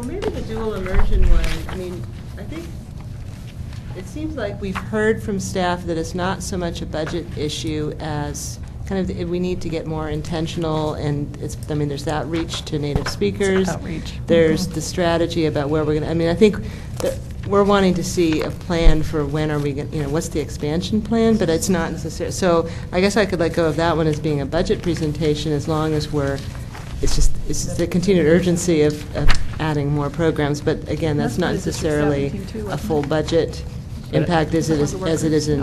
Well, maybe the dual immersion one, I mean, I think it seems like we've heard from staff that it's not so much a budget issue as kind of, we need to get more intentional, and it's, I mean, there's outreach to native speakers. Outreach. There's the strategy about where we're going to, I mean, I think that we're wanting to see a plan for when are we going to, you know, what's the expansion plan, but it's not necessary. So I guess I could let go of that one as being a budget presentation as long as we're, it's just the continued urgency of adding more programs. But again, that's not necessarily a full budget impact as it is in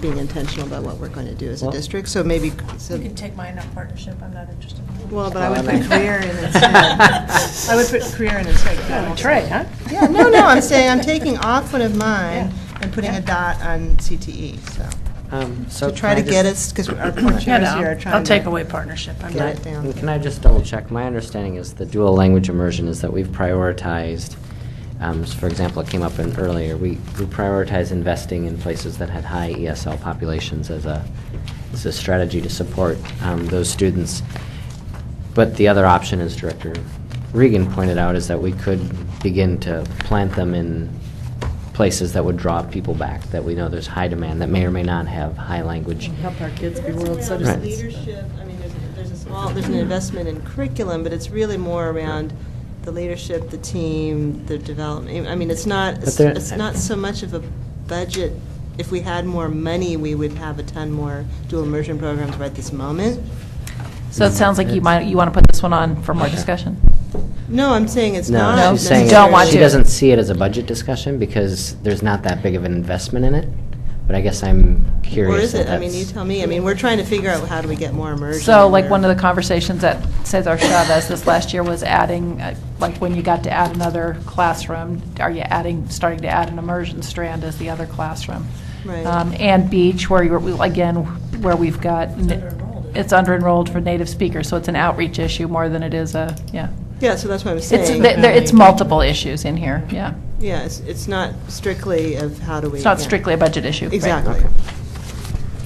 being intentional about what we're going to do as a district. So maybe You can take mine up partnership. I'm not interested in that. Well, but I would put career in instead. I would put career in instead. Trey, huh? Yeah, no, I'm saying I'm taking off one of mine and putting a dot on CTE, so. So To try to get us, because our poor chairs here are trying to. I'll take away partnership. I'm Get not. it down. And can I just double check? My understanding is the dual language immersion is that we've prioritized, for example, it came up in earlier, we prioritize investing in places that had high ESL populations as a strategy to support those students. But the other option, as Director Regan pointed out, is that we could begin to plant them in places that would draw people back, that we know there's high demand, that may or may not have high language. Help our kids be It's world around citizens. leadership. I mean, there's an investment in curriculum, but it's really more around the leadership, the team, the development. I mean, it's not so much of a budget. If we had more money, we would have a ton more dual immersion programs right this moment. So it sounds like you want to put this one on for more discussion. No, I'm saying it's No, not. she's saying Don't want she to. doesn't see it as a budget discussion because there's not that big of an investment in it. But I guess I'm curious. Or is it? if I mean, you tell me. I mean, we're trying to figure out how do we get more immersion. So in like there. one of the conversations that Cesar Chavez this last year was adding, like when you got to add another classroom, are you starting to add an immersion strand as the other classroom? Right. And Beach, where where we've got, it's under-enrolled for native speakers, so it's an outreach issue more than it is a, yeah. Yeah, so that's what I'm saying. It's multiple issues in here, yeah. Yeah, it's not strictly of how do we. It's not strictly a budget issue. right. Exactly. Okay.